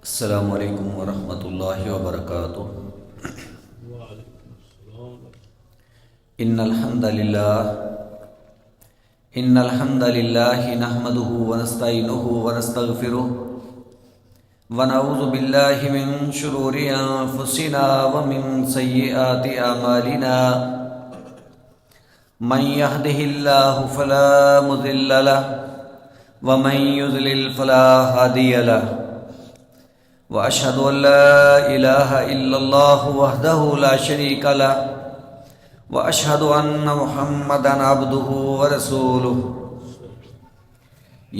السلام علیکم ورحمۃ اللہ وبرکاتہ۔ ان الحمد للہ نحمده ونستعینه ونستغفره ونعوذ باللہ من شرور انفسنا ومن سیئات اعمالنا من يهده الله فلا مضل له ومن يضلل فلا هادي له وأشهد أن لا إله إلا الله وحده لا شريك له وأشهد أن محمدا عبده ورسوله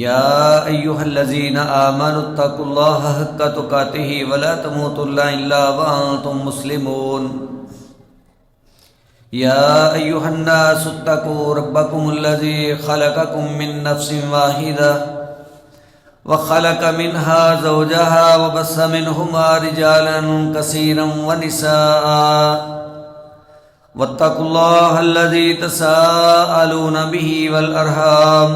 يا أيها الذين آمنوا اتقوا الله حق تقاته ولا تموتن إلا وأنتم مسلمون يا أيها الناس اتقوا ربكم الذي خلقكم من نفس واحدة وخلق منها زوجها وبث منهما رجالا كثيرا ونساء واتقوا الله الذي تساءلون به والأرحام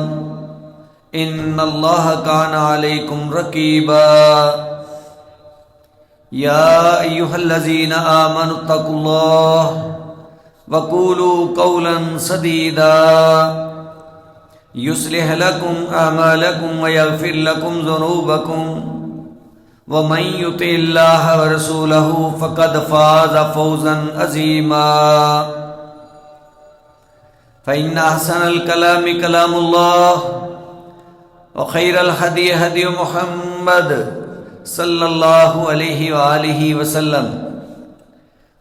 إن الله كان عليكم رقيبا يا أيها الذين آمنوا اتقوا الله وقولوا قولا سديدا يصلح لكم أعمالكم ويغفر لكم ذنوبكم ومن يطع الله ورسوله فقد فاز فوزا عظيما فإن أحسن الكلام كلام الله وخير الهدي هدي محمد صلى الله عليه وآله وسلم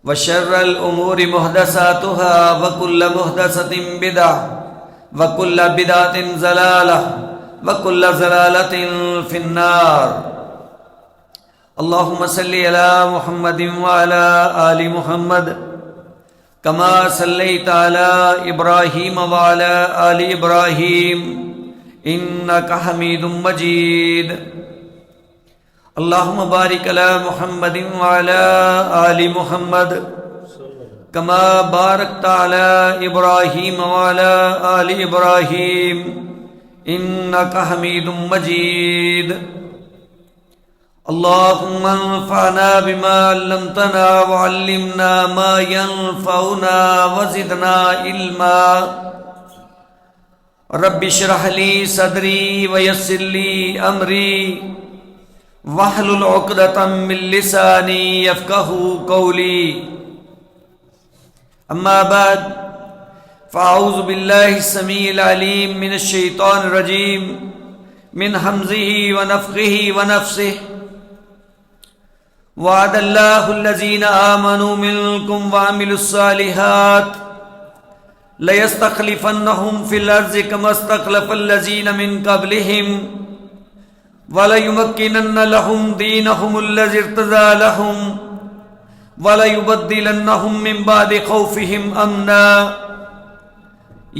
وشر الأمور محدثاتها وكل محدثة بدعة وَكُلَّ بِدْعَةٍ ضَلَالَةٍ وَكُلَّ ضَلَالَةٍ فِي النَّارِ۔ اللهم صل على محمد وعلى آل محمد كما صليت على إبراهيم وعلى آل إبراهيم إنك حميد مجيد۔ اللهم بارك على محمد وعلى آل محمد كما باركت على إبراهيم وعلى آل إبراهيم إنك حميد مجيد۔ اللهم انفعنا بما علمتنا وعلمنا ما ينفعنا وزدنا علما۔ رب اشرح لي صدري ويسر لي أمري واحلل عقدة من لساني يفقهوا قولي۔ اما بعد فاعوذ باللہ السمیع العلیم من الشیطان الرجیم من حمزه ونفخه ونفثه۔ وعد اللہ الذین آمنوا منکم وعملوا الصالحات لیستخلفنہم فی الارض کما استخلف الذین من قبلہم وليمكنن لهم دینہم الذی ارتضى لهم وَلَيُبَدِّلَنَّهُمْ مِنْ بَعْدِ خَوْفِهِمْ أَمْنًا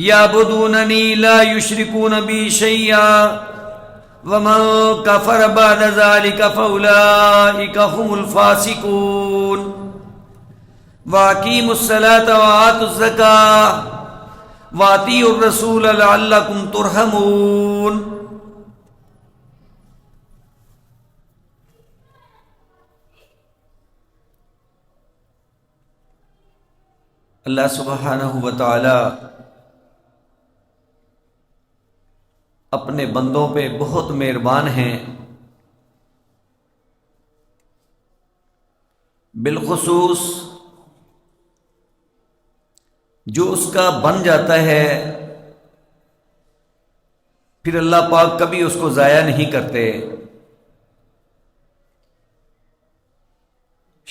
يَعْبُدُونَنِي لَا يُشْرِكُونَ بِي شَيْئًا وَمَنْ كَفَرَ بَعْدَ ذَلِكَ فَأُولَئِكَ هُمُ الْفَاسِقُونَ۔ وَأَقِيمُوا الصَّلَاةَ وَآتُوا الزَّكَاةَ وَأَطِيعُوا الرَّسُولَ لَعَلَّكُمْ تُرْحَمُونَ۔ اللہ سبحانہ و تعالی اپنے بندوں پہ بہت مہربان ہیں، بالخصوص جو اس کا بن جاتا ہے پھر اللہ پاک کبھی اس کو ضائع نہیں کرتے۔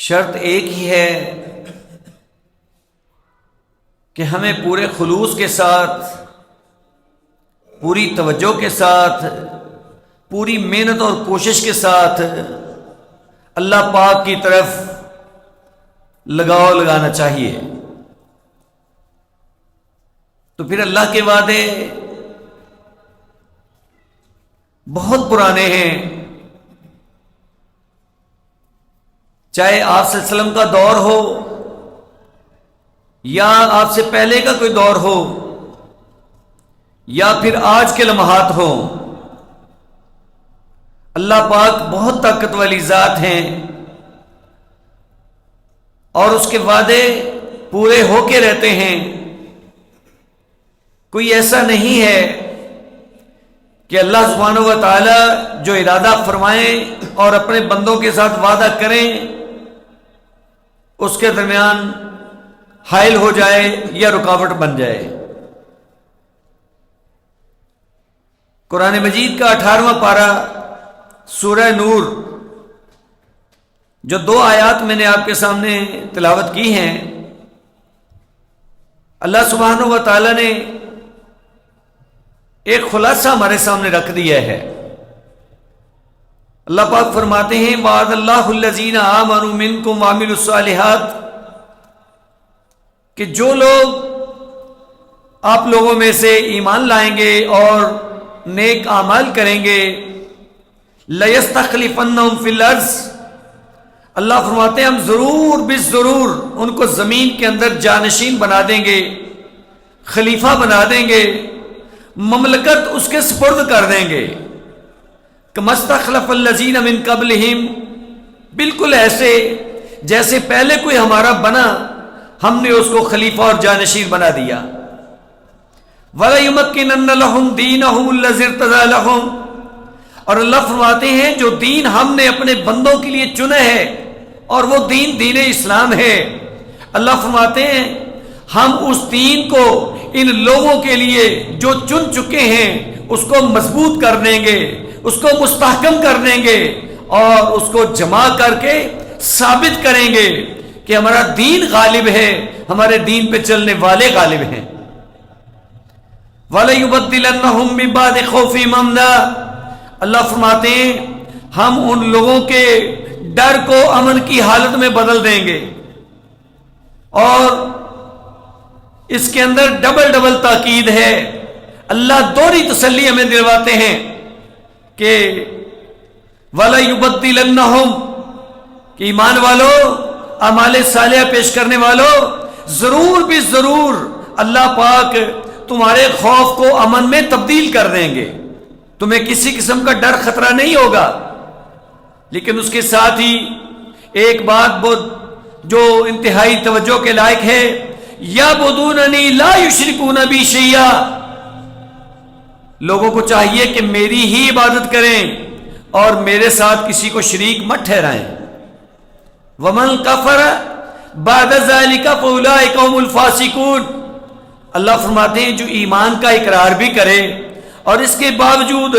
شرط ایک ہی ہے کہ ہمیں پورے خلوص کے ساتھ، پوری توجہ کے ساتھ، پوری محنت اور کوشش کے ساتھ اللہ پاک کی طرف لگانا چاہیے۔ تو پھر اللہ کے وعدے بہت پرانے ہیں، چاہے آپ صلی اللہ علیہ وسلم کا دور ہو یا آپ سے پہلے کا کوئی دور ہو یا پھر آج کے لمحات ہوں، اللہ پاک بہت طاقت والی ذات ہیں اور اس کے وعدے پورے ہو کے رہتے ہیں۔ کوئی ایسا نہیں ہے کہ اللہ سبحانہ و تعالی جو ارادہ فرمائیں اور اپنے بندوں کے ساتھ وعدہ کریں اس کے درمیان حائل ہو جائے یا رکاوٹ بن جائے۔ قرآن مجید کا 18واں پارہ سورہ نور، جو 2 آیات میں نے آپ کے سامنے تلاوت کی ہیں، اللہ سبحانہ و تعالی نے ایک خلاصہ ہمارے سامنے رکھ دیا ہے۔ اللہ پاک فرماتے ہیں وعد اللہ الذین آمنوا منکم وعملوا الصالحات، کہ جو لوگ آپ لوگوں میں سے ایمان لائیں گے اور نیک اعمال کریں گے، لَيَسْتَخْلِفَنَّهُمْ فِي الْأَرْضِ، اللہ فرماتے ہیں ہم ضرور بالضرور ان کو زمین کے اندر جانشین بنا دیں گے، خلیفہ بنا دیں گے، مملکت اس کے سپرد کر دیں گے۔ كَمَا اسْتَخْلَفَ الَّذِينَ مِن قَبْلِهِمْ، بالکل ایسے جیسے پہلے کوئی ہمارا بنا ہم نے اس کو خلیفہ اور جانشین بنا دیا۔ وَلَيُمَكِّنَنَّ لَهُمْ دِينَهُمُ الَّذِي ارْتَضَىٰ لَهُمْ، اور اللہ فرماتے ہیں جو دین ہم نے اپنے بندوں کے لیے چنا ہے اور وہ دین دین اسلام ہے، اللہ فرماتے ہیں ہم اس دین کو ان لوگوں کے لیے جو چن چکے ہیں اس کو مضبوط کر دیں گے، اس کو مستحکم کر دیں گے اور اس کو جمع کر کے ثابت کریں گے کہ ہمارا دین غالب ہے، ہمارے دین پہ چلنے والے غالب ہیں۔ وَلَيُبَدِّلَنَّهُم مِّن بَعْدِ خَوْفِهِمْ أَمْنًا، اللہ فرماتے ہیں ہم ان لوگوں کے ڈر کو امن کی حالت میں بدل دیں گے۔ اور اس کے اندر ڈبل تاکید ہے، اللہ دوہری تسلی ہمیں دلواتے ہیں کہ وَلَيُبَدِّلَنَّهُم، کہ ایمان والو، اعمال صالحہ پیش کرنے والو، ضرور بھی ضرور اللہ پاک تمہارے خوف کو امن میں تبدیل کر دیں گے، تمہیں کسی قسم کا ڈر خطرہ نہیں ہوگا۔ لیکن اس کے ساتھ ہی ایک بات جو انتہائی توجہ کے لائق ہے، یعبدوننی لا یشرکون بی شیئا، لوگوں کو چاہیے کہ میری ہی عبادت کریں اور میرے ساتھ کسی کو شریک مت ٹھہرائیں۔ ومن کفر بعد ذلک فاولئک هم الفاسقون، اللہ فرماتے ہیں جو ایمان کا اقرار بھی کرے اور اس کے باوجود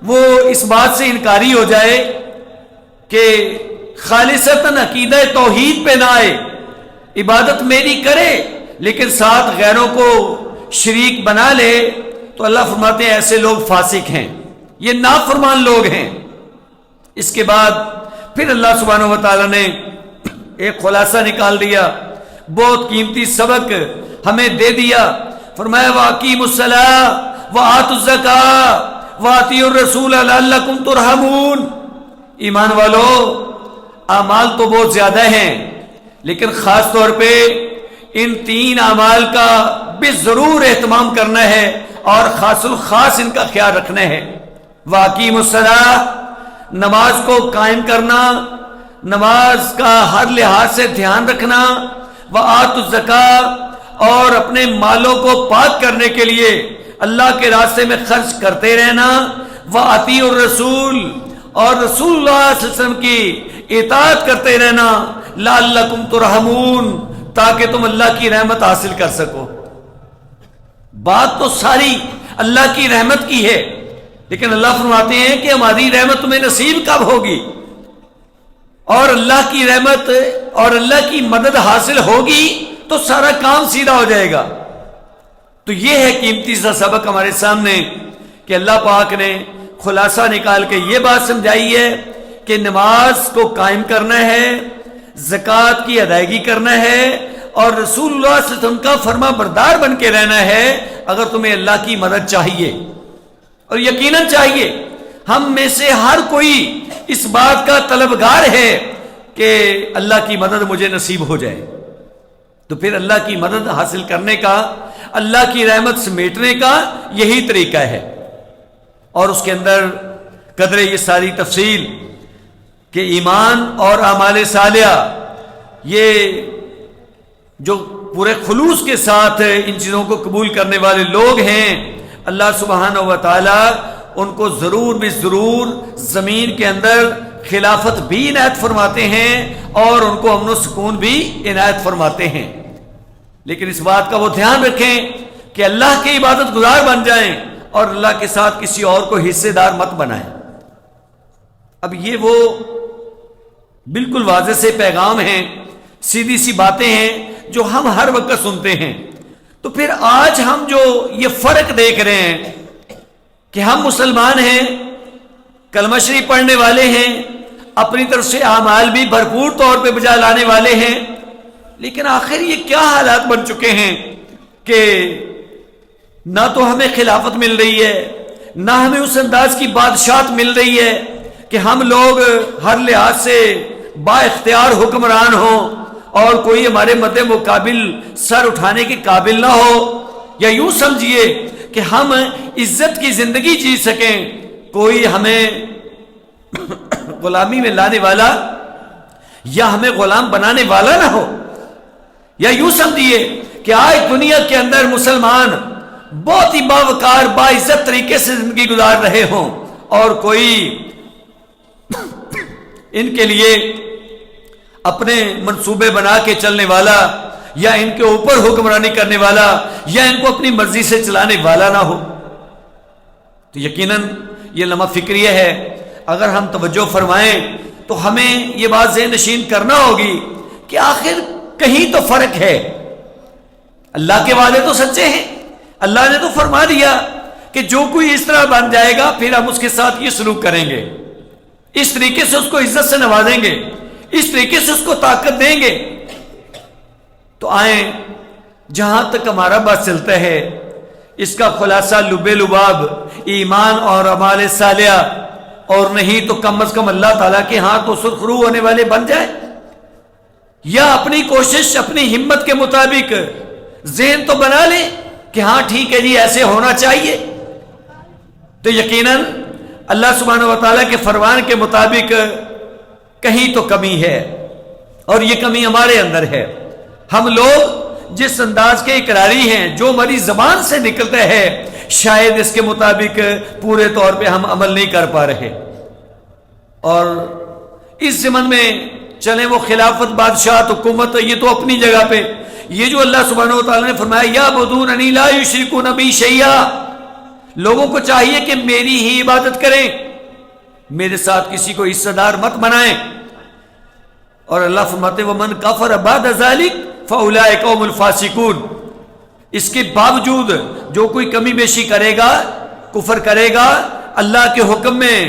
وہ اس بات سے انکاری ہو جائے کہ خالصتاً عقیدہ توحید پہ نہ آئے، عبادت میری کرے لیکن ساتھ غیروں کو شریک بنا لے، تو اللہ فرماتے ہیں ایسے لوگ فاسق ہیں، یہ نافرمان لوگ ہیں۔ اس کے بعد پھر اللہ سبحانہ و تعالی نے ایک خلاصہ نکال دیا، بہت قیمتی سبق ہمیں دے دیا۔ فرمایا وَأَقِیمُوا الصَّلَاةَ وَآتُوا الزَّکَاةَ وَأَطِیعُوا الرَّسُولَ لَعَلَّکُمْ تُرْحَمُونَ، ایمان والو اعمال تو بہت زیادہ ہیں لیکن خاص طور پہ ان 3 اعمال کا بھی ضرور اہتمام کرنا ہے اور خاص الخاص ان کا خیال رکھنا ہے۔ وَأَقِیمُوا الصَّلَاةَ، نماز کو قائم کرنا، نماز کا ہر لحاظ سے دھیان رکھنا، وَآتُوا الزَّکَاةَ، اور اپنے مالوں کو پاک کرنے کے لیے اللہ کے راستے میں خرچ کرتے رہنا، وَأَطِیعُوا الرَّسُولَ، اور رسول اللہ صلی اللہ علیہ وسلم کی اطاعت کرتے رہنا، لعلکم ترحمون، تاکہ تم اللہ کی رحمت حاصل کر سکو۔ بات تو ساری اللہ کی رحمت کی ہے، لیکن اللہ فرماتے ہیں کہ ہماری رحمت تمہیں نصیب کب ہوگی، اور اللہ کی رحمت اور اللہ کی مدد حاصل ہوگی تو سارا کام سیدھا ہو جائے گا۔ تو یہ ہے قیمتی سا سبق ہمارے سامنے کہ اللہ پاک نے خلاصہ نکال کے یہ بات سمجھائی ہے کہ نماز کو قائم کرنا ہے، زکوٰۃ کی ادائیگی کرنا ہے اور رسول اللہ صلی اللہ علیہ وسلم کا فرما بردار بن کے رہنا ہے اگر تمہیں اللہ کی مدد چاہیے۔ اور یقیناً چاہیے، ہم میں سے ہر کوئی اس بات کا طلبگار ہے کہ اللہ کی مدد مجھے نصیب ہو جائے۔ تو پھر اللہ کی مدد حاصل کرنے کا، اللہ کی رحمت سمیٹنے کا یہی طریقہ ہے، اور اس کے اندر قدر یہ ساری تفصیل کہ ایمان اور اعمال صالحہ یہ جو پورے خلوص کے ساتھ ان چیزوں کو قبول کرنے والے لوگ ہیں، اللہ سبحانہ و تعالی ان کو ضرور بھی ضرور زمین کے اندر خلافت بھی عنایت فرماتے ہیں اور ان کو امن و سکون بھی عنایت فرماتے ہیں۔ لیکن اس بات کا وہ دھیان رکھیں کہ اللہ کے عبادت گزار بن جائیں اور اللہ کے ساتھ کسی اور کو حصے دار مت بنائیں۔ اب یہ وہ بالکل واضح سے پیغام ہیں، سیدھی سی باتیں ہیں جو ہم ہر وقت سنتے ہیں۔ تو پھر آج ہم جو یہ فرق دیکھ رہے ہیں کہ ہم مسلمان ہیں، کلمہ شریف پڑھنے والے ہیں، اپنی طرف سے اعمال بھی بھرپور طور پہ بجا لانے والے ہیں، لیکن آخر یہ کیا حالات بن چکے ہیں کہ نہ تو ہمیں خلافت مل رہی ہے، نہ ہمیں اس انداز کی بادشاہت مل رہی ہے کہ ہم لوگ ہر لحاظ سے با اختیار حکمران ہوں اور کوئی ہمارے مد مقابل سر اٹھانے کے قابل نہ ہو، یا یوں سمجھیے کہ ہم عزت کی زندگی جی سکیں، کوئی ہمیں غلامی میں لانے والا یا ہمیں غلام بنانے والا نہ ہو، یا یوں سمجھیے کہ آج دنیا کے اندر مسلمان بہت ہی باوقار باعزت طریقے سے زندگی گزار رہے ہوں اور کوئی ان کے لیے اپنے منصوبے بنا کے چلنے والا یا ان کے اوپر حکمرانی کرنے والا یا ان کو اپنی مرضی سے چلانے والا نہ ہو۔ تو یقیناً یہ لمحہ فکریہ ہے، اگر ہم توجہ فرمائیں تو ہمیں یہ بات ذہن نشین کرنا ہوگی کہ آخر کہیں تو فرق ہے۔ اللہ کے وعدے تو سچے ہیں، اللہ نے تو فرما دیا کہ جو کوئی اس طرح بن جائے گا پھر ہم اس کے ساتھ یہ سلوک کریں گے، اس طریقے سے اس کو عزت سے نوازیں گے، اس طریقے سے اس کو طاقت دیں گے۔ تو آئیں جہاں تک ہمارا بات چلتا ہے اس کا خلاصہ لب لباب ایمان اور اعمال صالحہ، اور نہیں تو کم از کم اللہ تعالیٰ کے ہاں تو سرخرو ہونے والے بن جائیں، یا اپنی کوشش اپنی ہمت کے مطابق ذہن تو بنا لیں کہ ہاں ٹھیک ہے جی ایسے ہونا چاہیے، تو یقیناً اللہ سبحانہ و تعالیٰ کے فرمان کے مطابق کہیں تو کمی ہے، اور یہ کمی ہمارے اندر ہے۔ ہم لوگ جس انداز کے اقراری ہیں، جو ہماری زبان سے نکلتا ہے، شاید اس کے مطابق پورے طور پہ ہم عمل نہیں کر پا رہے، اور اس زمن میں چلیں وہ خلافت، بادشاہت، حکومت، یہ تو اپنی جگہ پہ، یہ جو اللہ سبحانہ و تعالیٰ نے فرمایا یعبدوننی لا یشرکون بی شیئا، لوگوں کو چاہیے کہ میری ہی عبادت کریں، میرے ساتھ کسی کو حصہ دار مت بنائیں، اور اللہ فرماتے ومن کفر بعد ذلک فاولئک هم الفاسقون، اس کے باوجود جو کوئی کمی بیشی کرے گا، کفر کرے گا، اللہ کے حکم میں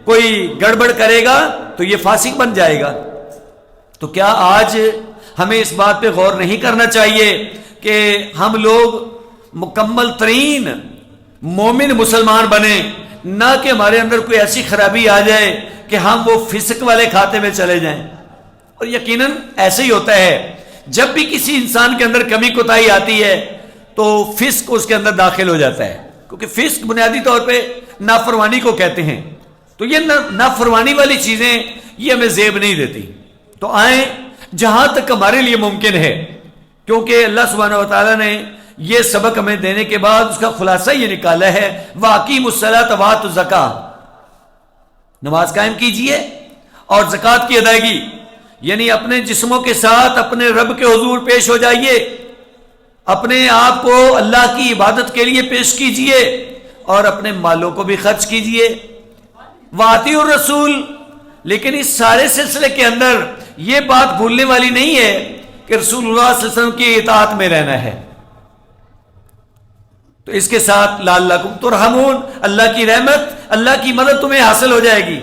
کوئی گڑبڑ کرے گا تو یہ فاسق بن جائے گا۔ تو کیا آج ہمیں اس بات پہ غور نہیں کرنا چاہیے کہ ہم لوگ مکمل ترین مومن مسلمان بنیں، نہ کہ ہمارے اندر کوئی ایسی خرابی آ جائے کہ ہم وہ فسق والے کھاتے میں چلے جائیں؟ اور یقیناً ایسے ہی ہوتا ہے، جب بھی کسی انسان کے اندر کمی کوتاہی آتی ہے تو فسق اس کے اندر داخل ہو جاتا ہے، کیونکہ فسق بنیادی طور پہ نافرمانی کو کہتے ہیں، تو یہ نافرمانی والی چیزیں یہ ہمیں زیب نہیں دیتی۔ تو آئیں جہاں تک ہمارے لیے ممکن ہے، کیونکہ اللہ سبحانہ و تعالیٰ نے یہ سبق ہمیں دینے کے بعد اس کا خلاصہ یہ نکالا ہے وَأَقِیمُوا الصَّلَاةَ وَآتُوا الزَّکَاۃَ، نماز قائم کیجئے اور زکوٰۃ کی ادائیگی، یعنی اپنے جسموں کے ساتھ اپنے رب کے حضور پیش ہو جائیے، اپنے آپ کو اللہ کی عبادت کے لیے پیش کیجئے اور اپنے مالوں کو بھی خرچ کیجئے۔ وَأَطِیعُوا الرَّسُولَ، لیکن اس سارے سلسلے کے اندر یہ بات بھولنے والی نہیں ہے کہ رسول اللہ صلی اللہ علیہ وسلم کی اطاعت میں رہنا ہے۔ تو اس کے ساتھ لعلکم ترحمون، اللہ کی رحمت، اللہ کی مدد تمہیں حاصل ہو جائے گی۔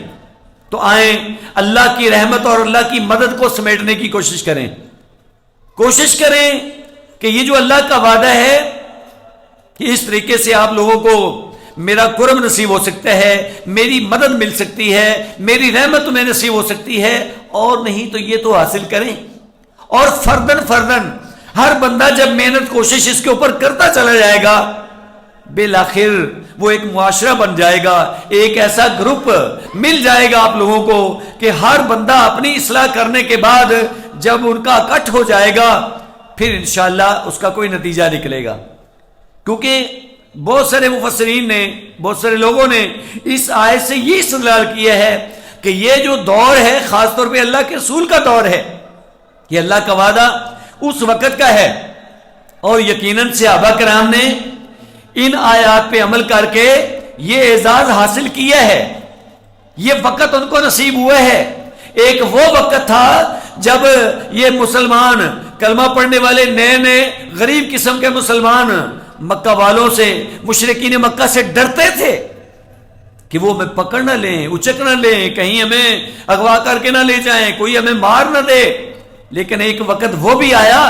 تو آئیں اللہ کی رحمت اور اللہ کی مدد کو سمیٹنے کی کوشش کریں، کوشش کریں کہ یہ جو اللہ کا وعدہ ہے کہ اس طریقے سے آپ لوگوں کو میرا قرب نصیب ہو سکتا ہے، میری مدد مل سکتی ہے، میری رحمت تمہیں نصیب ہو سکتی ہے، اور نہیں تو یہ تو حاصل کریں۔ اور فردن ہر بندہ جب محنت کوشش اس کے اوپر کرتا چلا جائے گا، بالآخر وہ ایک معاشرہ بن جائے گا، ایک ایسا گروپ مل جائے گا آپ لوگوں کو کہ ہر بندہ اپنی اصلاح کرنے کے بعد جب ان کا اکٹھ ہو جائے گا پھر انشاءاللہ اس کا کوئی نتیجہ نکلے گا. کیونکہ بہت سارے مفسرین نے، بہت سارے لوگوں نے اس آیت سے یہ استدلال کیا ہے کہ یہ جو دور ہے خاص طور پہ اللہ کے رسول کا دور ہے، یہ اللہ کا وعدہ اس وقت کا ہے، اور یقیناً صحابہ کرام نے ان آیات پہ عمل کر کے یہ اعزاز حاصل کیا ہے، یہ وقت ان کو نصیب ہوا ہے. ایک وہ وقت تھا جب یہ مسلمان کلمہ پڑھنے والے نئے نئے غریب قسم کے مسلمان مکہ والوں سے، مشرکین مکہ سے ڈرتے تھے کہ وہ ہمیں پکڑ نہ لیں، اچک نہ لیں، کہیں ہمیں اغوا کر کے نہ لے جائیں، کوئی ہمیں مار نہ دے. لیکن ایک وقت وہ بھی آیا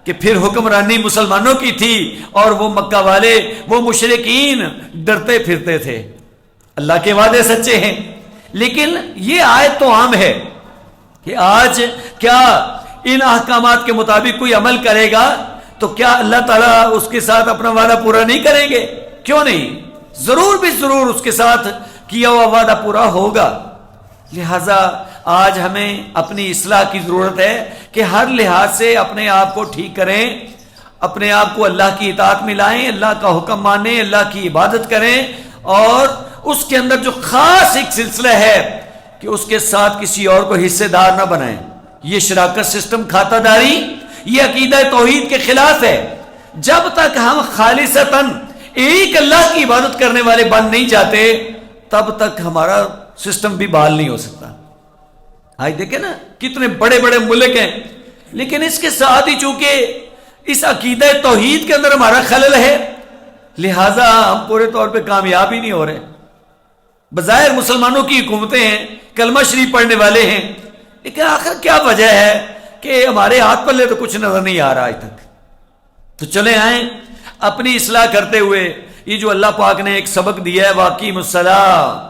کہ پھر حکمرانی مسلمانوں کی تھی اور وہ مکہ والے، وہ مشرکین ڈرتے پھرتے تھے. اللہ کے وعدے سچے ہیں، لیکن یہ آیت تو عام ہے کہ آج کیا ان احکامات کے مطابق کوئی عمل کرے گا تو کیا اللہ تعالیٰ اس کے ساتھ اپنا وعدہ پورا نہیں کریں گے؟ کیوں نہیں، ضرور بھی ضرور اس کے ساتھ کیا ہوا وعدہ پورا ہوگا. لہذا آج ہمیں اپنی اصلاح کی ضرورت ہے کہ ہر لحاظ سے اپنے آپ کو ٹھیک کریں، اپنے آپ کو اللہ کی اطاعت میں لائیں، اللہ کا حکم مانیں، اللہ کی عبادت کریں، اور اس کے اندر جو خاص ایک سلسلہ ہے کہ اس کے ساتھ کسی اور کو حصے دار نہ بنائیں. یہ شراکت سسٹم، کھاتہ داری، یہ عقیدہ توحید کے خلاف ہے. جب تک ہم خالصتاً ایک اللہ کی عبادت کرنے والے بن نہیں جاتے تب تک ہمارا سسٹم بھی بحال نہیں ہو سکتا. آج دیکھیں نا کتنے بڑے بڑے ملک ہیں، لیکن اس کے ساتھ ہی چونکہ اس عقیدہ توحید کے اندر ہمارا خلل ہے لہذا ہم پورے طور پہ کامیاب ہی نہیں ہو رہے. بظاہر مسلمانوں کی حکومتیں ہیں، کلمہ شریف پڑھنے والے ہیں، لیکن آخر کیا وجہ ہے کہ ہمارے ہاتھ پلے تو کچھ نظر نہیں آ رہا آج تک. تو چلے آئیں اپنی اصلاح کرتے ہوئے یہ جو اللہ پاک نے ایک سبق دیا ہے، واقعی الصلاۃ،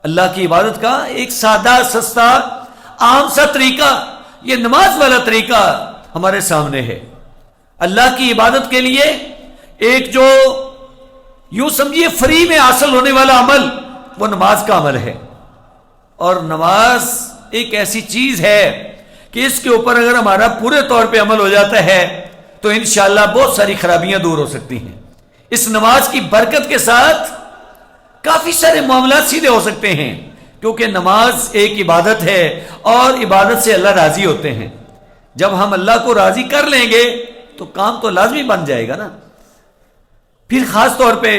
اللہ کی عبادت کا ایک سادہ سستا عام سا طریقہ، یہ نماز والا طریقہ ہمارے سامنے ہے. اللہ کی عبادت کے لیے ایک جو یوں سمجھیے فری میں حاصل ہونے والا عمل وہ نماز کا عمل ہے. اور نماز ایک ایسی چیز ہے کہ اس کے اوپر اگر ہمارا پورے طور پہ عمل ہو جاتا ہے تو انشاءاللہ بہت ساری خرابیاں دور ہو سکتی ہیں. اس نماز کی برکت کے ساتھ کافی سارے معاملات سیدھے ہو سکتے ہیں، کیونکہ نماز ایک عبادت ہے اور عبادت سے اللہ راضی ہوتے ہیں. جب ہم اللہ کو راضی کر لیں گے تو کام تو لازمی بن جائے گا نا. پھر خاص طور پہ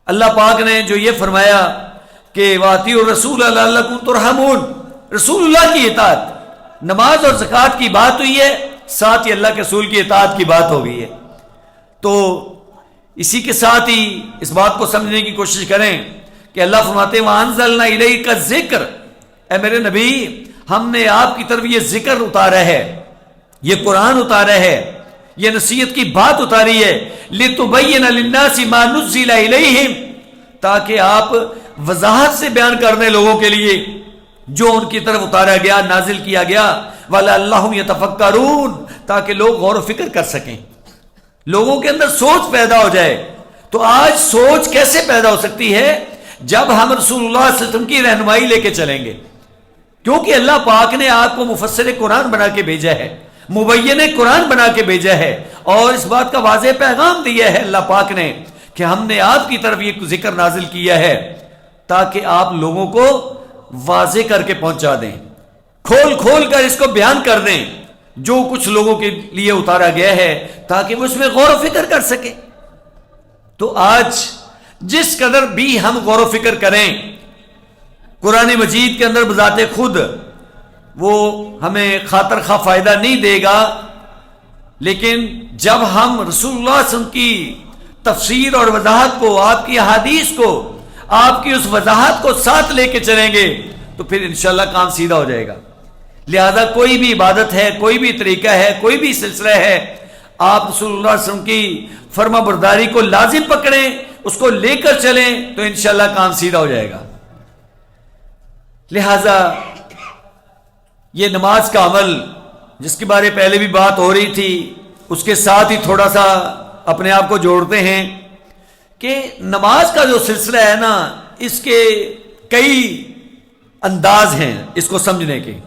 اللہ پاک نے جو یہ فرمایا کہ وَأَطِیعُوا الرَّسُولَ لَعَلَّکُمْ تُرْحَمُونَ، رسول اللہ کی اطاعت، نماز اور زکوٰۃ کی بات ہوئی ہے، ساتھ ہی اللہ کے رسول کی اطاعت کی بات ہو گئی ہے. تو اسی کے ساتھ ہی اس بات کو سمجھنے کی کوشش کریں کہ اللہ فرماتے ہیں وَأَنزَلْنَا إِلَيْكَ الذِّکْرَ، اے میرے نبی ہم نے آپ کی طرف یہ ذکر اتارا ہے، یہ قرآن اتارا ہے، یہ نصیحت کی بات اتاری ہے، لِتُبَيِّنَ لِلنَّاسِ مَا نُزِّلَ إِلَيْهِمْ، تاکہ آپ وضاحت سے بیان کر دیں لوگوں کے لیے جو ان کی طرف اتارا گیا، نازل کیا گیا، وَلَعَلَّهُمْ يَتَفَكَّرُونَ، تاکہ لوگ غور و فکر کر سکیں، لوگوں کے اندر سوچ پیدا ہو جائے. تو آج سوچ کیسے پیدا ہو سکتی ہے؟ جب ہم رسول اللہ صلی اللہ علیہ وسلم کی رہنمائی لے کے چلیں گے، کیونکہ اللہ پاک نے آپ کو مفسر قرآن بنا کے بھیجا ہے، مبین قرآن بنا کے بھیجا ہے، اور اس بات کا واضح پیغام دیا ہے اللہ پاک نے کہ ہم نے آپ کی طرف یہ ذکر نازل کیا ہے تاکہ آپ لوگوں کو واضح کر کے پہنچا دیں، کھول کھول کر اس کو بیان کر دیں جو کچھ لوگوں کے لیے اتارا گیا ہے تاکہ وہ اس میں غور و فکر کر سکیں. تو آج جس قدر بھی ہم غور و فکر کریں قرآن مجید کے اندر بذات خود وہ ہمیں خاطر خواہ فائدہ نہیں دے گا، لیکن جب ہم رسول اللہ صلی اللہ علیہ وسلم کی تفسیر اور وضاحت کو، آپ کی احادیث کو، آپ کی اس وضاحت کو ساتھ لے کے چلیں گے تو پھر انشاءاللہ کام سیدھا ہو جائے گا. لہذا کوئی بھی عبادت ہے، کوئی بھی طریقہ ہے، کوئی بھی سلسلہ ہے، آپ رسول اللہ صلی اللہ علیہ وسلم کی فرما برداری کو لازم پکڑیں، اس کو لے کر چلیں تو انشاءاللہ کام سیدھا ہو جائے گا. لہذا یہ نماز کا عمل جس کے بارے پہلے بھی بات ہو رہی تھی، اس کے ساتھ ہی تھوڑا سا اپنے آپ کو جوڑتے ہیں کہ نماز کا جو سلسلہ ہے نا، اس کے کئی انداز ہیں اس کو سمجھنے کے.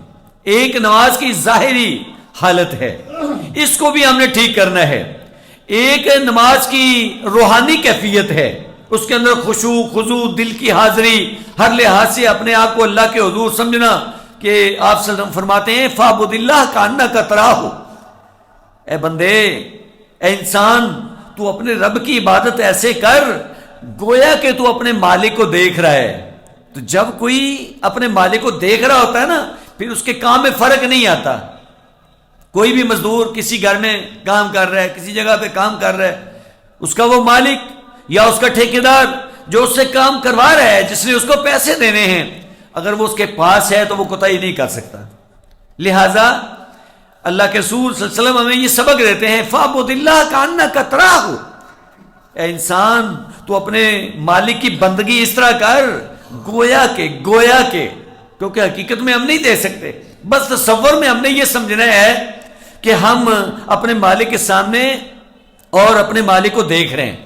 ایک نماز کی ظاہری حالت ہے، اس کو بھی ہم نے ٹھیک کرنا ہے. ایک نماز کی روحانی کیفیت ہے، اس کے اندر خشوع خضوع، دل کی حاضری، ہر لحاظ سے اپنے آپ کو اللہ کے حضور سمجھنا. کہ آپ صلی اللہ علیہ وسلم فرماتے ہیں فَعْبُدِ اللَّهَ كَأَنَّكَ تَرَاهُ، اے بندے، اے انسان، تو اپنے رب کی عبادت ایسے کر گویا کہ تو اپنے مالک کو دیکھ رہا ہے. تو جب کوئی اپنے مالک کو دیکھ رہا ہوتا ہے نا، پھر اس کے کام میں فرق نہیں آتا. کوئی بھی مزدور کسی گھر میں کام کر رہا ہے، کسی جگہ پہ کام کر رہا ہے، اس کا وہ مالک یا اس کا ٹھیکیدار جو اس سے کام کروا رہا ہے، جس نے اس کو پیسے دینے ہیں، اگر وہ اس کے پاس ہے تو وہ کوتاہی نہیں کر سکتا. لہذا اللہ کے رسول صلی اللہ علیہ وسلم ہمیں یہ سبق دیتے ہیں فَعْبُدِ اللَّهَ كَأَنَّكَ تَرَاهُ، اے انسان، تو اپنے مالک کی بندگی اس طرح کر گویا کے، کیونکہ حقیقت میں ہم نہیں دے سکتے، بس تصور میں ہم نے یہ سمجھنا ہے کہ ہم اپنے مالک کے سامنے اور اپنے مالک کو دیکھ رہے ہیں.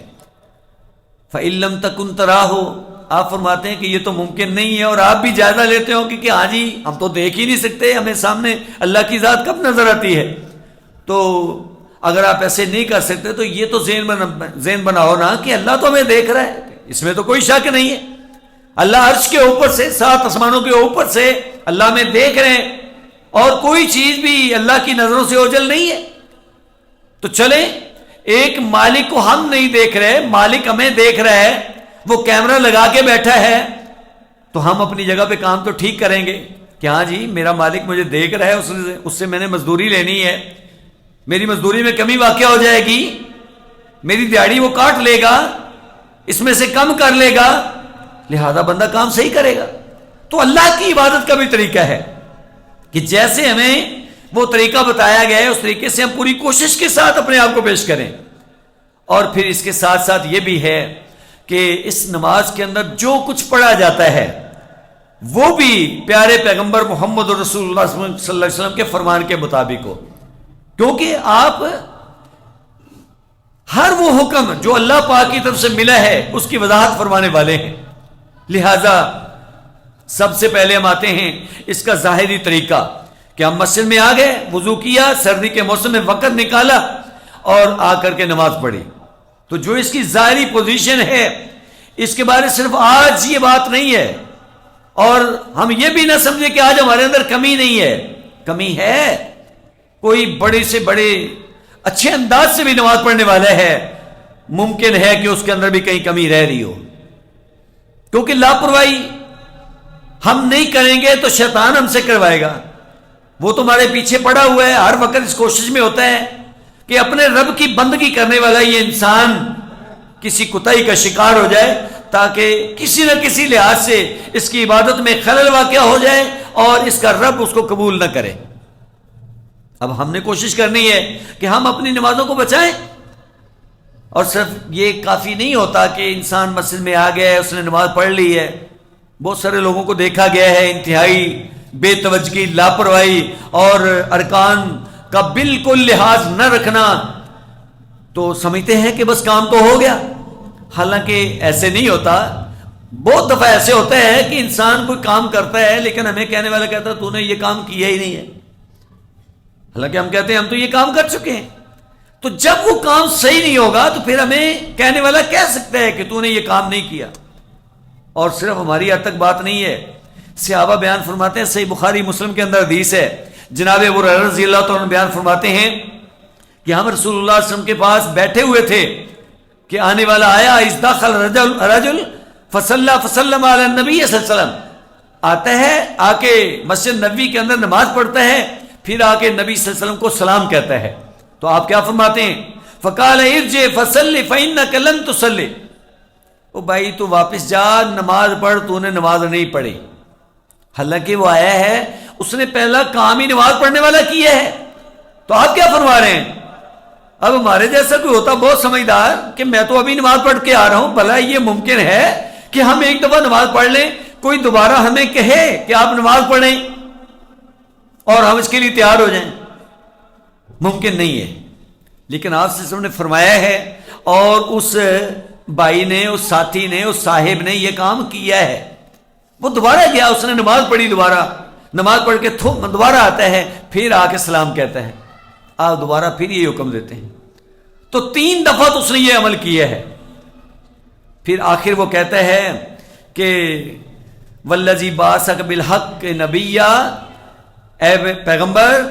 فَإِن لَمْ تَكُنْ تَرَاهُ، آپ فرماتے ہیں کہ یہ تو ممکن نہیں ہے، اور آپ بھی جائزہ لیتے ہو کہ ہاں جی ہم تو دیکھ ہی نہیں سکتے، ہمیں سامنے اللہ کی ذات کب نظر آتی ہے. تو اگر آپ ایسے نہیں کر سکتے تو یہ تو ذہن بناؤ نا کہ اللہ تو ہمیں دیکھ رہا ہے، اس میں تو کوئی شک نہیں ہے. اللہ عرش کے اوپر سے، 7 آسمانوں کے اوپر سے اللہ ہمیں دیکھ رہے ہیں، اور کوئی چیز بھی اللہ کی نظروں سے اوجھل نہیں ہے. تو چلیں، ایک مالک کو ہم نہیں دیکھ رہے، مالک ہمیں دیکھ رہا ہے، وہ کیمرہ لگا کے بیٹھا ہے، تو ہم اپنی جگہ پہ کام تو ٹھیک کریں گے کہ ہاں جی میرا مالک مجھے دیکھ رہا ہے، اس سے میں نے مزدوری لینی ہے، میری مزدوری میں کمی واقع ہو جائے گی، میری دیہڑی وہ کاٹ لے گا، اس میں سے کم کر لے گا، لہذا بندہ کام صحیح کرے گا. تو اللہ کی عبادت کا بھی طریقہ ہے کہ جیسے ہمیں وہ طریقہ بتایا گیا ہے اس طریقے سے ہم پوری کوشش کے ساتھ اپنے آپ کو پیش کریں. اور پھر اس کے ساتھ ساتھ یہ بھی ہے کہ اس نماز کے اندر جو کچھ پڑھا جاتا ہے وہ بھی پیارے پیغمبر محمد رسول اللہ صلی اللہ علیہ وسلم کے فرمان کے مطابق ہو، کیونکہ آپ ہر وہ حکم جو اللہ پاک کی طرف سے ملا ہے اس کی وضاحت فرمانے والے ہیں. لہذا سب سے پہلے ہم آتے ہیں اس کا ظاہری طریقہ کہ ہم مسجد میں آ گئے، وضو کیا، سردی کے موسم میں وقت نکالا اور آ کر کے نماز پڑھی. تو جو اس کی ظاہری پوزیشن ہے، اس کے بارے صرف آج یہ بات نہیں ہے، اور ہم یہ بھی نہ سمجھے کہ آج ہمارے اندر کمی نہیں ہے. کمی ہے، کوئی بڑے سے بڑے اچھے انداز سے بھی نماز پڑھنے والا ہے، ممکن ہے کہ اس کے اندر بھی کہیں کمی رہ رہی ہو، کیونکہ لاپرواہی ہم نہیں کریں گے تو شیطان ہم سے کروائے گا. وہ تمہارے پیچھے پڑا ہوا ہے، ہر وقت اس کوشش میں ہوتا ہے کہ اپنے رب کی بندگی کرنے والا یہ انسان کسی کوتاہی کا شکار ہو جائے، تاکہ کسی نہ کسی لحاظ سے اس کی عبادت میں خلل واقع ہو جائے اور اس کا رب اس کو قبول نہ کرے. اب ہم نے کوشش کرنی ہے کہ ہم اپنی نمازوں کو بچائیں. اور صرف یہ کافی نہیں ہوتا کہ انسان مسجد میں آ گیا ہے، اس نے نماز پڑھ لی ہے. بہت سارے لوگوں کو دیکھا گیا ہے انتہائی بے توجہی، لاپرواہی اور ارکان کا بالکل لحاظ نہ رکھنا، تو سمجھتے ہیں کہ بس کام تو ہو گیا. حالانکہ ایسے نہیں ہوتا. بہت دفعہ ایسے ہوتا ہے کہ انسان کوئی کام کرتا ہے لیکن ہمیں کہنے والا کہتا ہے تو نے یہ کام کیا ہی نہیں ہے، حالانکہ ہم کہتے ہیں ہم تو یہ کام کر چکے ہیں. تو جب وہ کام صحیح نہیں ہوگا تو پھر ہمیں کہنے والا کہہ سکتا ہے کہ تو نے یہ کام نہیں کیا. اور صرف ہماری حد تک بات نہیں ہے، صحابہ بیان فرماتے ہیں، صحیح بخاری مسلم کے اندر حدیث ہے، جناب ابو ہریرہ رضی اللہ تعالیٰ عنہ بیان فرماتے ہیں کہ ہم رسول اللہ صلی اللہ علیہ وسلم کے پاس بیٹھے ہوئے تھے کہ آنے والا آیا، اذ دخل رجل فصلی فسلم علی النبی صلی اللہ علیہ وسلم، آتا ہے، آ کے مسجد نبوی کے اندر نماز پڑھتا ہے، پھر آ کے نبی صلی اللہ علیہ وسلم کو سلام کہتا ہے. تو آپ کیا فرماتے ہیں؟ فقال ارجع فصلی فانک لم تصلی، او بھائی تو واپس جا، نماز پڑھ، تو نے نماز نہیں پڑھی. حالانکہ وہ آیا ہے، اس نے پہلا کام ہی نماز پڑھنے والا کیا ہے. تو آپ کیا فرما رہے ہیں؟ اب ہمارے جیسا کوئی ہوتا بہت سمجھدار کہ میں تو ابھی نماز پڑھ کے آ رہا ہوں، بھلا یہ ممکن ہے کہ ہم ایک دفعہ نماز پڑھ لیں، کوئی دوبارہ ہمیں کہے کہ آپ نماز پڑھیں اور ہم اس کے لیے تیار ہو جائیں؟ ممکن نہیں ہے. لیکن آپ سے نے فرمایا ہے، اور اس بھائی نے، اس ساتھی نے، اس صاحب نے یہ کام کیا ہے، وہ دوبارہ گیا، اس نے نماز پڑھی، دوبارہ نماز پڑھ کے دوبارہ آتا ہے، پھر آ کے سلام کہتا ہے، آپ دوبارہ پھر یہ حکم دیتے ہیں. تو 3 دفعہ تو اس نے یہ عمل کیا ہے. پھر آخر وہ کہتا ہے کہ والذی بعثک بالحق نبیا، اے پیغمبر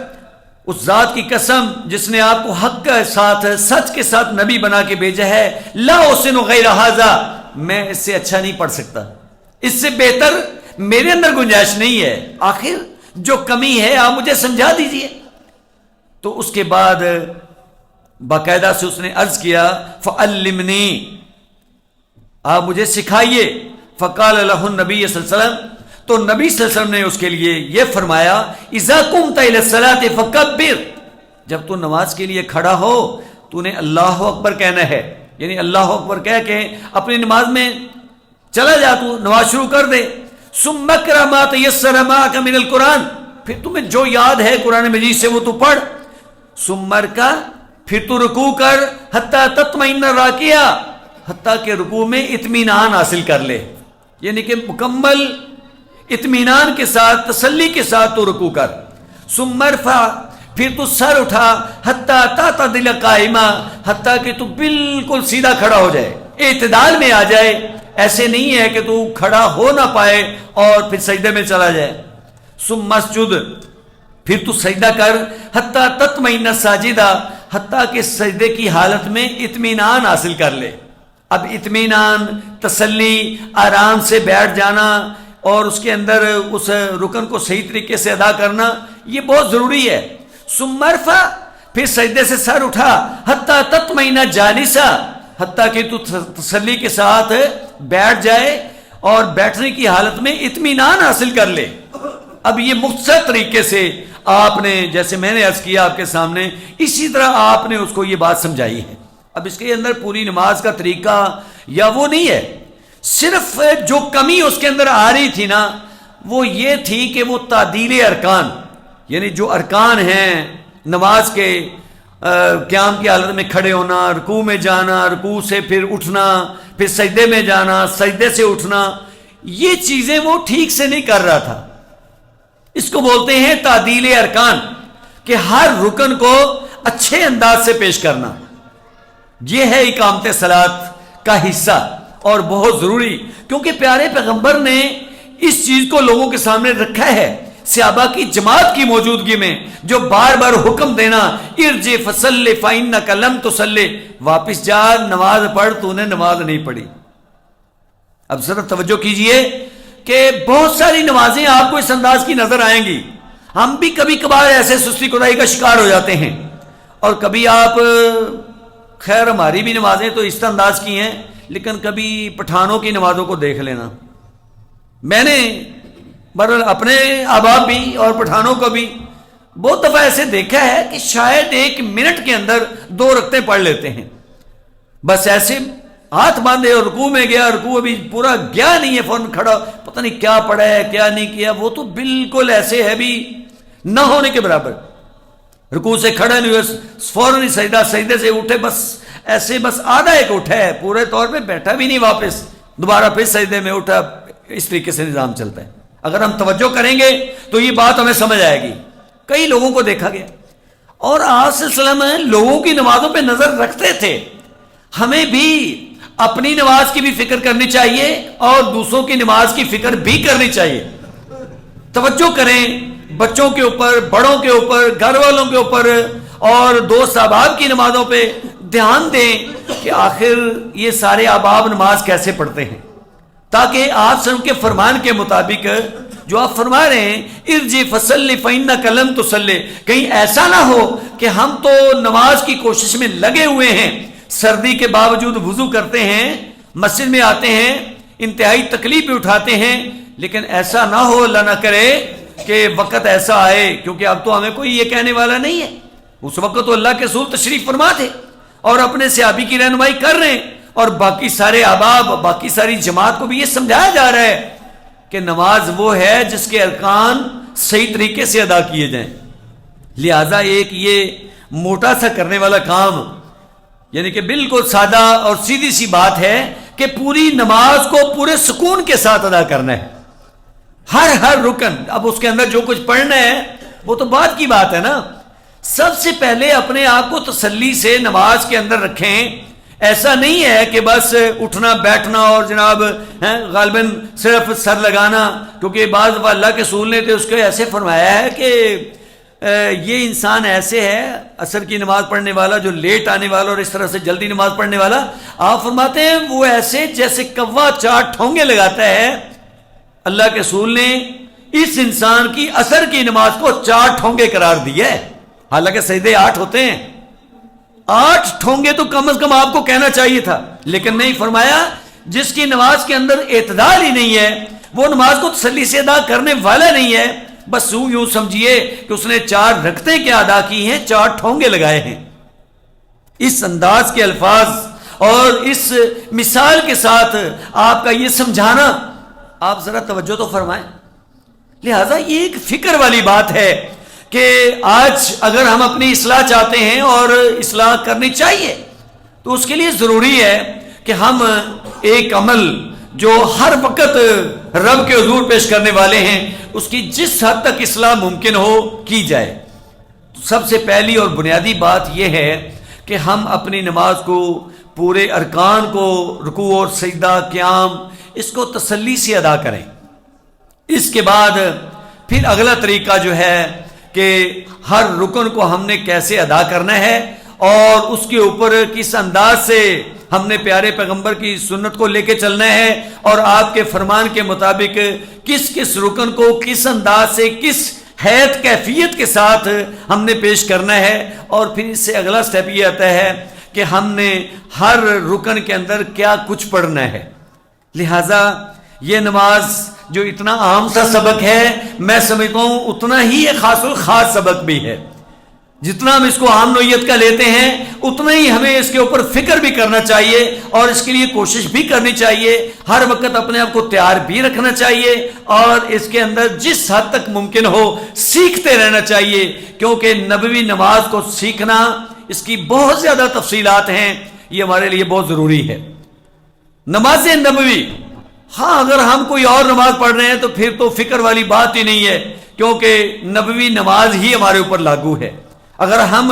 اس ذات کی قسم جس نے آپ کو حق کے ساتھ، سچ کے ساتھ نبی بنا کے بھیجا ہے، لا احسن غیر ھذا، میں اس سے اچھا نہیں پڑھ سکتا، اس سے بہتر میرے اندر گنجائش نہیں ہے، آخر جو کمی ہے آپ مجھے سمجھا دیجئے. تو اس کے بعد باقاعدہ سے اس نے عرض کیا فعلمنی، آپ مجھے سکھائیے. فقال له النبی صلی اللہ علیہ وسلم، تو نبی صلی اللہ علیہ وسلم نے اس کے لیے یہ فرمایا اذا قمت الى الصلاۃ فکبر، جب تو نماز کے لیے کھڑا ہو تو نے اللہ اکبر کہنا ہے، یعنی اللہ اکبر کہہ کے اپنی نماز میں چلا جا، تو نماز شروع کر دے. ثم اقرأ ما تيسر معك من القرآن، پھر تمہیں جو یاد ہے قرآن مجید سے وہ تو پڑھ. ثم ارکع، پھر تو رکوع کر، حتی تطمئن راکعا، حتیٰ کہ رکوع میں اطمینان حاصل کر لے، یعنی کہ مکمل اطمینان کے ساتھ، تسلی کے ساتھ تو رکوع کر. ثم ارفع، پھر تو سر اٹھا، حتیٰ تعتدل قائما، حتیٰ کہ تو بالکل سیدھا کھڑا ہو جائے، اعتدال میں آ جائے، ایسے نہیں ہے کہ تو کھڑا ہو نہ پائے اور پھر سجدے میں چلا جائے. ثم اسجد، پھر تو سجدہ کر، حتیٰ تطمئن ساجدہ، حتیٰ کہ سجدے کی حالت میں اطمینان حاصل کر لے. اب اطمینان، تسلی، آرام سے بیٹھ جانا اور اس کے اندر اس رکن کو صحیح طریقے سے ادا کرنا یہ بہت ضروری ہے. ثم ارفع، پھر سجدے سے سر اٹھا، حتیٰ تطمئن جالسا، حتیٰ کہ تو تسلی کے ساتھ بیٹھ جائے اور بیٹھنے کی حالت میں اطمینان حاصل کر لے. اب یہ مختصر طریقے سے آپ نے، جیسے میں نے عرض کیا آپ کے سامنے، اسی طرح آپ نے اس کو یہ بات سمجھائی ہے. اب اس کے اندر پوری نماز کا طریقہ یا وہ نہیں ہے، صرف جو کمی اس کے اندر آ رہی تھی نا وہ یہ تھی کہ وہ تعدیل ارکان، یعنی جو ارکان ہیں نماز کے، قیام کی حالت میں کھڑے ہونا، رکوع میں جانا، رکوع سے پھر اٹھنا، پھر سجدے میں جانا، سجدے سے اٹھنا، یہ چیزیں وہ ٹھیک سے نہیں کر رہا تھا. اس کو بولتے ہیں تعدیل ارکان، کہ ہر رکن کو اچھے انداز سے پیش کرنا. یہ ہے اقامت صلاۃ کا حصہ اور بہت ضروری، کیونکہ پیارے پیغمبر نے اس چیز کو لوگوں کے سامنے رکھا ہے، صحابہ کی جماعت کی موجودگی میں، جو بار بار حکم دینا ارجع فصلی فإنک لم تصلی، واپس جا نماز پڑھ، تو نے نماز نہیں پڑھی. اب ذرا توجہ کیجئے کہ بہت ساری نمازیں آپ کو اس انداز کی نظر آئیں گی. ہم بھی کبھی کبھار ایسے سستی کوتاہی کا شکار ہو جاتے ہیں، اور کبھی آپ، خیر ہماری بھی نمازیں تو اس انداز کی ہیں، لیکن کبھی پٹھانوں کی نمازوں کو دیکھ لینا. میں نے بہرحال اپنے احباب بھی اور پٹھانوں کو بھی بہت دفعہ ایسے دیکھا ہے کہ شاید 1 منٹ کے اندر 2 رکعتیں پڑھ لیتے ہیں، بس ایسے ہاتھ باندھے اور رکوع میں گیا، رکوع ابھی پورا گیا نہیں ہے، فوراً کھڑا، پتہ نہیں کیا پڑھا ہے کیا نہیں کیا، وہ تو بالکل ایسے ہے بھی نہ ہونے کے برابر. رکوع سے کھڑا نہیں ہوئے، فوراً ہی سجدہ، سجدے سے اٹھے، بس ایسے بس آدھا ایک اٹھا ہے، پورے طور پہ بیٹھا بھی نہیں، واپس دوبارہ پھر سجدے میں اٹھا. اس طریقے سے نظام چلتا ہے. اگر ہم توجہ کریں گے تو یہ بات ہمیں سمجھ آئے گی. کئی لوگوں کو دیکھا گیا، اور آپ صلی اللہ علیہ وسلم لوگوں کی نمازوں پہ نظر رکھتے تھے. ہمیں بھی اپنی نماز کی بھی فکر کرنی چاہیے اور دوسروں کی نماز کی فکر بھی کرنی چاہیے. توجہ کریں بچوں کے اوپر، بڑوں کے اوپر، گھر والوں کے اوپر، اور دوست احباب کی نمازوں پہ دھیان دیں کہ آخر یہ سارے احباب نماز کیسے پڑھتے ہیں، تاکہ آپ سے ان کے فرمان کے مطابق جو آپ فرما رہے ہیں ارجع فصلی فإنک لم تصلی، کہیں ایسا نہ ہو کہ ہم تو نماز کی کوشش میں لگے ہوئے ہیں، سردی کے باوجود وضو کرتے ہیں، مسجد میں آتے ہیں، انتہائی تکلیف بھی اٹھاتے ہیں، لیکن ایسا نہ ہو، اللہ نہ کرے کہ وقت ایسا آئے، کیونکہ اب تو ہمیں کوئی یہ کہنے والا نہیں ہے. اس وقت تو اللہ کے رسول تشریف فرما تھے اور اپنے صحابی کی رہنمائی کر رہے ہیں، اور باقی سارے احباب، باقی ساری جماعت کو بھی یہ سمجھایا جا رہا ہے کہ نماز وہ ہے جس کے ارکان صحیح طریقے سے ادا کیے جائیں. لہذا ایک یہ موٹا سا کرنے والا کام یعنی کہ بالکل سادہ اور سیدھی سی بات ہے کہ پوری نماز کو پورے سکون کے ساتھ ادا کرنا ہے، ہر رکن. اب اس کے اندر جو کچھ پڑھنا ہے وہ تو بعد کی بات ہے نا. سب سے پہلے اپنے آپ کو تسلی سے نماز کے اندر رکھیں. ایسا نہیں ہے کہ بس اٹھنا بیٹھنا اور جناب غالباً صرف سر لگانا، کیونکہ بعض اللہ کے رسول نے تو اس کو ایسے فرمایا ہے کہ یہ انسان ایسے ہے عصر کی نماز پڑھنے والا جو لیٹ آنے والا اور اس طرح سے جلدی نماز پڑھنے والا. آپ فرماتے ہیں وہ ایسے جیسے کوا 4 ٹھونگے لگاتا ہے. اللہ کے رسول نے اس انسان کی عصر کی نماز کو 4 ٹھونگے قرار دیا ہے، حالانکہ سجدے 8 ہوتے ہیں. 8 ٹھونگے تو کم از کم آپ کو کہنا چاہیے تھا، لیکن نہیں. فرمایا جس کی نماز کے اندر اعتدال ہی نہیں ہے، وہ نماز کو تسلی سے ادا کرنے والا نہیں ہے. بس یوں سمجھیے کہ اس نے 4 رکعتیں کیا ادا کی ہیں، 4 ٹھونگے لگائے ہیں. اس انداز کے الفاظ اور اس مثال کے ساتھ آپ کا یہ سمجھانا، آپ ذرا توجہ تو فرمائیں. لہذا یہ ایک فکر والی بات ہے کہ آج اگر ہم اپنی اصلاح چاہتے ہیں اور اصلاح کرنی چاہیے تو اس کے لیے ضروری ہے کہ ہم ایک عمل جو ہر وقت رب کے حضور پیش کرنے والے ہیں اس کی جس حد تک اصلاح ممکن ہو کی جائے. سب سے پہلی اور بنیادی بات یہ ہے کہ ہم اپنی نماز کو پورے ارکان کو، رکوع اور سجدہ، قیام، اس کو تسلی سے ادا کریں. اس کے بعد پھر اگلا طریقہ جو ہے کہ ہر رکن کو ہم نے کیسے ادا کرنا ہے اور اس کے اوپر کس انداز سے ہم نے پیارے پیغمبر کی سنت کو لے کے چلنا ہے اور آپ کے فرمان کے مطابق کس رکن کو کس انداز سے کس حیث کیفیت کے ساتھ ہم نے پیش کرنا ہے. اور پھر اس سے اگلا سٹیپ یہ آتا ہے کہ ہم نے ہر رکن کے اندر کیا کچھ پڑھنا ہے. لہذا یہ نماز جو اتنا عام سا سبق ہے، میں سمجھتا ہوں اتنا ہی خاص الخاص سبق بھی ہے. جتنا ہم اس کو عام نوعیت کا لیتے ہیں اتنا ہی ہمیں اس کے اوپر فکر بھی کرنا چاہیے اور اس کے لیے کوشش بھی کرنی چاہیے. ہر وقت اپنے آپ کو تیار بھی رکھنا چاہیے اور اس کے اندر جس حد تک ممکن ہو سیکھتے رہنا چاہیے، کیونکہ نبوی نماز کو سیکھنا، اس کی بہت زیادہ تفصیلات ہیں، یہ ہمارے لیے بہت ضروری ہے. نماز نبوی، ہاں اگر ہم کوئی اور نماز پڑھ رہے ہیں تو پھر تو فکر والی بات ہی نہیں ہے، کیونکہ نبوی نماز ہی ہمارے اوپر لاگو ہے. اگر ہم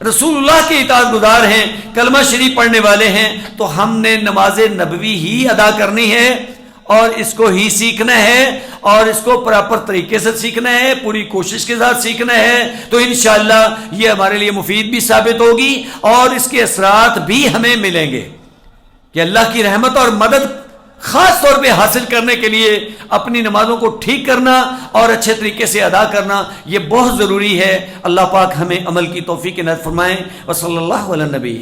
رسول اللہ کے اطاعت گزار ہیں، کلمہ شریف پڑھنے والے ہیں، تو ہم نے نماز نبوی ہی ادا کرنی ہے اور اس کو ہی سیکھنا ہے اور اس کو پراپر طریقے سے سیکھنا ہے، پوری کوشش کے ساتھ سیکھنا ہے. تو انشاءاللہ یہ ہمارے لیے مفید بھی ثابت ہوگی اور اس کے اثرات بھی ہمیں ملیں گے کہ اللہ کی رحمت اور مدد خاص طور پہ حاصل کرنے کے لیے اپنی نمازوں کو ٹھیک کرنا اور اچھے طریقے سے ادا کرنا یہ بہت ضروری ہے. اللہ پاک ہمیں عمل کی توفیق عنایت فرمائیں. وصلی اللہ علی نبی.